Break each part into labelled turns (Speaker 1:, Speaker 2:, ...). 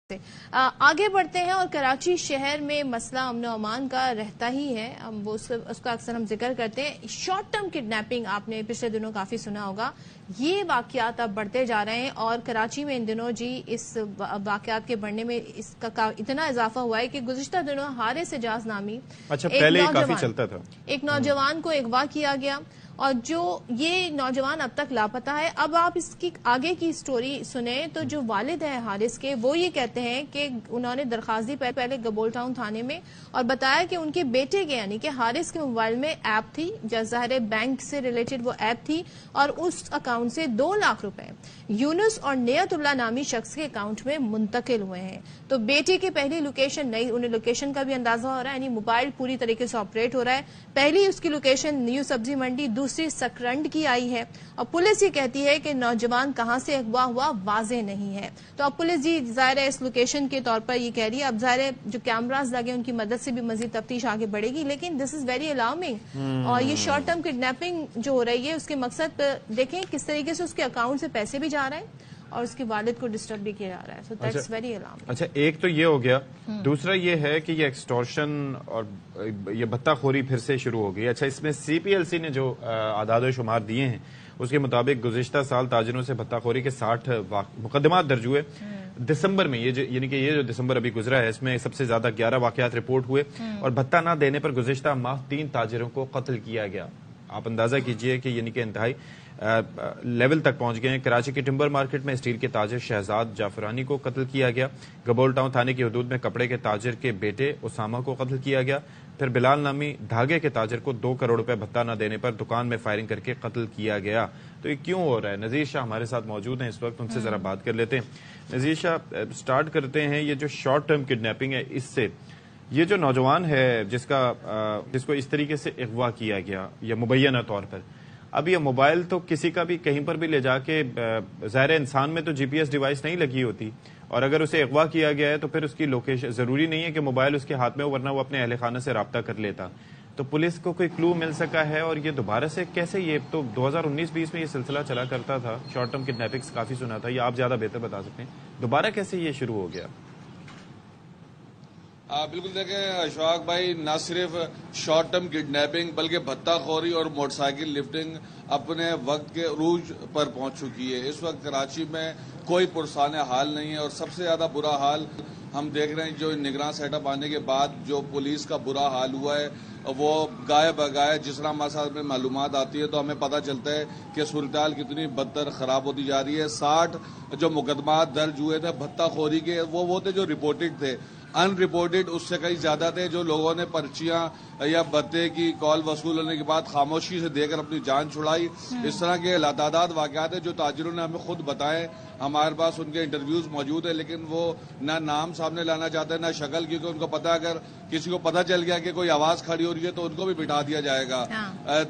Speaker 1: आगे बढ़ते हैं और कराची शहर में मसला अमन और अमान का रहता ही है। हम वो उसका अक्सर हम जिक्र करते हैं। शॉर्ट टर्म किडनैपिंग आपने पिछले दिनों काफी सुना होगा। ये वाकयात अब बढ़ते जा रहे हैं और कराची में इन दिनों जी इस वाकयात के बढ़ने में इसका इतना इजाफा हुआ है कि गुज़िश्ता दिनों हारिस एजाज नामी
Speaker 2: पहले काफी चलता था,
Speaker 1: एक नौजवान को अगवा किया गया और जो ये नौजवान अब तक लापता है। अब आप इसकी आगे की स्टोरी सुने तो जो वालिद है हारिस के, वो ये कहते हैं कि उन्होंने दरखास्त दी पहले गबोल टाउन थाने में और बताया कि उनके बेटे के यानी कि हारिस के मोबाइल में ऐप थी, ज़ाहिर बैंक से रिलेटेड वो ऐप थी और उस अकाउंट से 2 लाख रुपए यूनुस और नियतुल्लाह नामी शख्स के अकाउंट में मुंतकिल हुए हैं। तो बेटे की पहली लोकेशन नहीं, उन्हें लोकेशन का भी अंदाजा हो रहा है, यानी मोबाइल पूरी तरीके से ऑपरेट हो रहा है। पहली उसकी लोकेशन न्यू सब्जी मंडी, दूसरी सकरंड की आई है और पुलिस ये कहती है कि नौजवान कहां से अगवा हुआ वाजे नहीं है। तो अब पुलिस जी ज़ाहिर है इस लोकेशन के तौर पर ये कह रही है। अब ज़ाहिर है जो कैमरास लगे उनकी मदद से भी मजीद तफ्तीश आगे बढ़ेगी, लेकिन दिस इज वेरी अलार्मिंग। और ये शॉर्ट टर्म किडनैपिंग जो हो रही है उसके मकसद देखें किस तरीके से उसके अकाउंट से पैसे भी जा रहे हैं और उसके वालिद को डिस्टर्ब भी किया जा रहा है। So that's very alarming.
Speaker 2: अच्छा, एक तो ये हो गया, दूसरा ये है कि ये एक्सटॉर्शन और ये भत्ताखोरी फिर से शुरू हो गई। अच्छा, इसमें सीपीएलसी ने जो आदाद शुमार दिए हैं उसके मुताबिक गुज़िश्ता साल ताजिरों से भत्ताखोरी के 60 मुकदमा दर्ज हुए। दिसंबर में ये जो दिसंबर अभी गुजरा है इसमें सबसे ज्यादा 11 वाकयात रिपोर्ट हुए और भत्ता न देने पर गुज़िश्ता माह 3 ताजिरों को कत्ल किया गया। आप अंदाजा कीजिए कि यानी कि इंतहाई लेवल तक पहुंच गए हैं। कराची की टिम्बर मार्केट में स्टील के ताजिर शहजाद जाफरानी को कत्ल किया गया। गबोल टाउन थाने की हदूद में कपड़े के ताजिर के बेटे उसामा को कत्ल किया गया। फिर बिलाल नामी धागे के ताजिर को 2 करोड़ रुपए भत्ता न देने पर दुकान में फायरिंग करके कत्ल किया गया। तो ये क्यों हो रहा है? नजीर शाह हमारे साथ मौजूद हैं इस वक्त, उनसे जरा बात कर लेते हैं। नजीर शाह, स्टार्ट करते हैं ये जो शॉर्ट टर्म किडनैपिंग है, इससे ये जो नौजवान है जिसको इस तरीके से अगवा किया गया या मुबैना तौर पर, अब ये मोबाइल तो किसी का भी कहीं पर भी ले जाके, ज़ाहिर इंसान में तो जीपीएस डिवाइस नहीं लगी होती और अगर उसे अगवा किया गया है तो फिर उसकी लोकेशन, जरूरी नहीं है कि मोबाइल उसके हाथ में हो वरना वो अपने अहले खाना से रब्ता कर लेता। तो पुलिस को कोई क्लू मिल सका है? और ये दोबारा से कैसे, ये तो 2019-20 में ये सिलसिला चला करता था, शॉर्ट टर्म किडनैपिंग्स काफी सुना था, ये आप ज्यादा बेहतर बता सकते हैं, दोबारा कैसे ये शुरू हो गया?
Speaker 3: बिल्कुल देखें अशफाक भाई, न सिर्फ शॉर्ट टर्म किडनैपिंग बल्कि भत्ताखोरी और मोटरसाइकिल लिफ्टिंग अपने वक्त के अरूज पर पहुंच चुकी है। इस वक्त कराची में कोई पुरसान हाल नहीं है और सबसे ज्यादा बुरा हाल हम देख रहे हैं जो निगरान सेटअप आने के बाद जो पुलिस का बुरा हाल हुआ है वो गाय बगाए जिस तरह हमारे साथ में मालूमात आती है तो हमें पता चलता है कि सूरत कितनी बदतर खराब होती जा रही है। 60 जो मुकदमा दर्ज हुए थे भत्ताखोरी के, वो थे जो रिपोर्टेड थे। अनरिपोर्टेड उससे कहीं ज्यादा थे जो लोगों ने पर्चियां या भत्ते की कॉल वसूल होने के बाद खामोशी से देकर अपनी जान छुड़ाई। इस तरह के लातादाद वाकयात है जो ताजिरों ने हमें खुद बताए, हमारे पास उनके इंटरव्यूज मौजूद है, लेकिन वो ना नाम सामने लाना चाहते हैं ना शक्ल, क्योंकि उनको पता है अगर किसी को पता चल गया कि कोई आवाज खड़ी हो रही है तो उनको भी बिठा दिया जाएगा।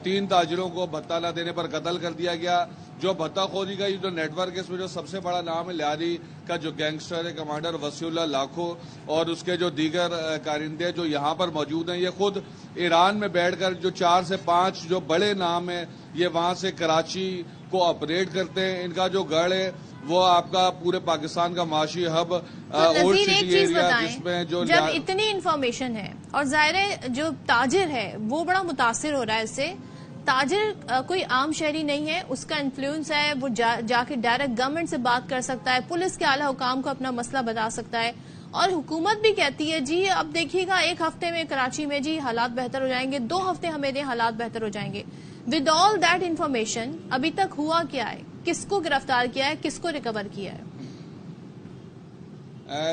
Speaker 3: 3 ताजिरों को भत्ता न देने पर कत्ल कर दिया गया। जो भत्ताखोरी का जो नेटवर्क है इसमें जो सबसे बड़ा नाम है लियारी का जो गैंगस्टर है कमांडर वसीउल्लाह लाखो और उसके जो दीगर कारिंदे जो यहाँ पर मौजूद हैं, ये खुद ईरान में बैठकर जो 4 से 5 जो बड़े नाम है ये वहां से कराची को ऑपरेट करते हैं। इनका जो गढ़ है वो आपका पूरे पाकिस्तान का माशी हब ओल्ड सिटी एरिया जिसमें जो
Speaker 1: जब इतनी इंफॉर्मेशन है और ज़ाहिर जो ताजिर है वो बड़ा मुतासिर हो रहा है इससे। ताजिर कोई आम शहरी नहीं है, उसका इन्फ्लुएंस है, वो जाके डायरेक्ट गवर्नमेंट से बात कर सकता है, पुलिस के आला हुकाम को अपना मसला बता सकता है और हुकूमत भी कहती है जी अब देखिएगा 1 हफ्ते में कराची में जी हालात बेहतर हो जाएंगे, 2 हफ्ते हमें दें हालात बेहतर हो जाएंगे। विद ऑल दैट इन्फॉर्मेशन अभी तक हुआ क्या है? किसको गिरफ्तार किया है, किसको रिकवर किया है?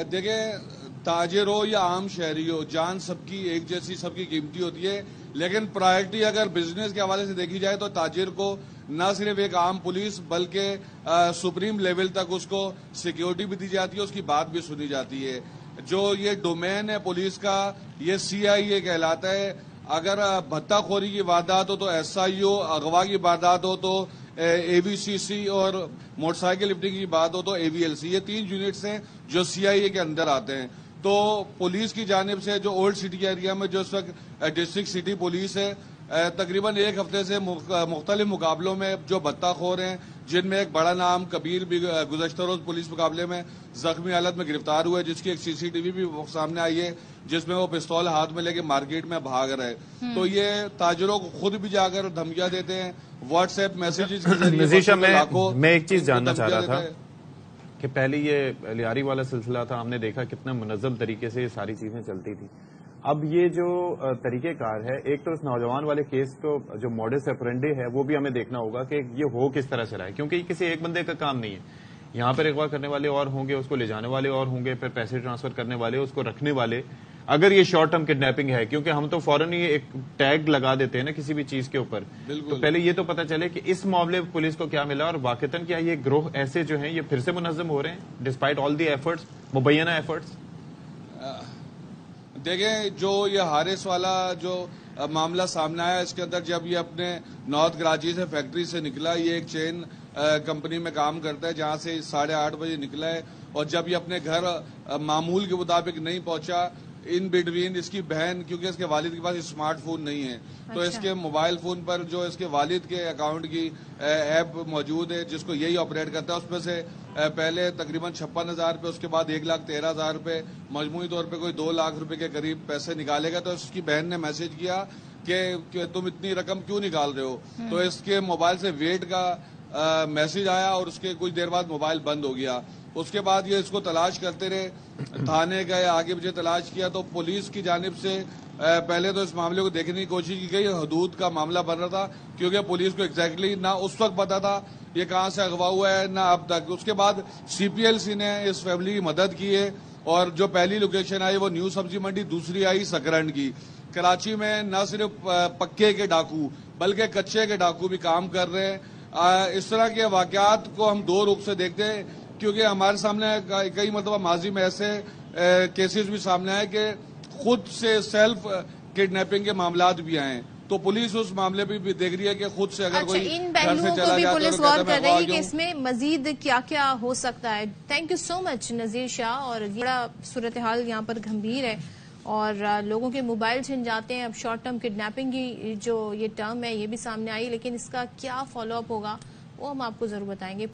Speaker 3: देखिए, ताजिर हो या आम शहरी हो, जान सबकी एक जैसी, सबकी कीमती होती है, लेकिन प्रायोरिटी अगर बिजनेस के हवाले से देखी जाए तो ताजिर को न सिर्फ एक आम पुलिस बल्कि सुप्रीम लेवल तक उसको सिक्योरिटी भी दी जाती है, उसकी बात भी सुनी जाती है। जो ये डोमेन है पुलिस का ये CIA कहलाता है। अगर भत्ताखोरी की वारदात हो तो SIO, अगवा की वारदात हो तो AVCC और मोटरसाइकिल लिफ्टिंग की बात हो तो AVLC। ये 3 यूनिट्स हैं जो CIA के अंदर आते हैं। तो पुलिस की जानिब से जो ओल्ड सिटी एरिया में जो इस वक्त डिस्ट्रिक्ट सिटी पुलिस है तकरीबन 1 हफ्ते से मुख्तलिफ मुकाबलों में जो भत्ताखोर हैं जिनमें एक बड़ा नाम कबीर भी गुज़श्ता रोज पुलिस मुकाबले में जख्मी हालत में गिरफ्तार हुए, जिसकी एक सीसीटीवी भी सामने आई है जिसमें वो पिस्तौल हाथ में लेके मार्केट में भाग रहे। तो ये ताजरों को खुद भी जाकर धमकियां देते हैं, व्हाट्सएप मैसेजेस के
Speaker 2: नजीशा,
Speaker 3: जरिए।
Speaker 2: मैं एक चीज जानना चाह रहा था कि पहले ये लियारी वाला सिलसिला था, हमने देखा कितना मुनज़्ज़म तरीके से ये सारी चीजें चलती थी। अब ये जो तरीकेकार है, एक तो इस नौजवान वाले केस को जो मॉडस ऑपरेंडी है वो भी हमें देखना होगा कि ये हो किस तरह से रहा है, क्योंकि ये किसी एक बंदे का काम नहीं है। यहाँ पर अगवा करने वाले और होंगे, उसको ले जाने वाले और होंगे, फिर पैसे ट्रांसफर करने वाले, उसको रखने वाले। अगर ये शॉर्ट टर्म किडनैपिंग है, क्योंकि हम तो फौरन ही एक टैग लगा देते हैं ना किसी भी चीज के ऊपर, तो पहले ये तो पता चले कि इस मामले में पुलिस को क्या मिला और वाकईतन क्या ये ग्रोह ऐसे जो हैं ये फिर से मुनज़्ज़म हो रहे हैं डिस्पाइट ऑल दी एफर्ट्स, मुबैना एफर्ट्स।
Speaker 3: देखें, जो ये हारिस वाला जो मामला सामने आया, इसके अंदर जब ये अपने नॉर्थ कराची से फैक्ट्री से निकला, ये एक चेन कंपनी में काम करता है जहां से 8:30 बजे निकला है, और जब ये अपने घर मामूल के मुताबिक नहीं पहुंचा, इन बिटवीन इसकी बहन, क्योंकि इसके वालिद के पास स्मार्टफोन नहीं है, तो इसके मोबाइल फोन पर जो इसके वालिद के अकाउंट की ऐप मौजूद है जिसको यही ऑपरेट करता है, उसमें से पहले तकरीबन 56,000 रुपये, उसके बाद 1,13,000 रुपये, मजमूई तौर पे कोई 2 लाख रुपए के करीब पैसे निकालेगा। तो इसकी बहन ने मैसेज किया कि तुम इतनी रकम क्यों निकाल रहे हो, तो इसके मोबाइल से वेट का मैसेज आया और उसके कुछ देर बाद मोबाइल बंद हो गया। उसके बाद ये इसको तलाश करते रहे, थाने गए, आगे पीछे तलाश किया, तो पुलिस की जानिब से पहले तो इस मामले को देखने की कोशिश की गई, हदूद का मामला बन रहा था, क्योंकि पुलिस को एग्जैक्टली ना उस वक्त पता था ये कहां से अगवा हुआ है ना अब तक। उसके बाद सीपीएलसी ने इस फैमिली की मदद की है, और जो पहली लोकेशन आई वो न्यू सब्जी मंडी, दूसरी आई सकरंड की। कराची में न सिर्फ पक्के के डाकू बल्कि कच्चे के डाकू भी काम कर रहे हैं। इस तरह के वाकयात को हम दो रुख से देखते हैं, क्योंकि हमारे सामने कई मतलब माजी में ऐसे केसेस भी सामने आए कि खुद से सेल्फ किडनैपिंग के मामलात भी आए, तो पुलिस उस मामले पे भी देख रही है कि खुद से अगर कोई
Speaker 1: इन पहलुओं को भी पुलिस गौर कर रही है कि इसमें मजीद क्या क्या हो सकता है। थैंक यू सो मच नजीर शाह। और बड़ा सूरत हाल यहाँ पर गंभीर है और लोगों के मोबाइल छिन जाते हैं। अब शॉर्ट टर्म किडनैपिंग की जो ये टर्म है ये भी सामने आई, लेकिन इसका क्या फॉलोअप होगा वो हम आपको जरूर बताएंगे।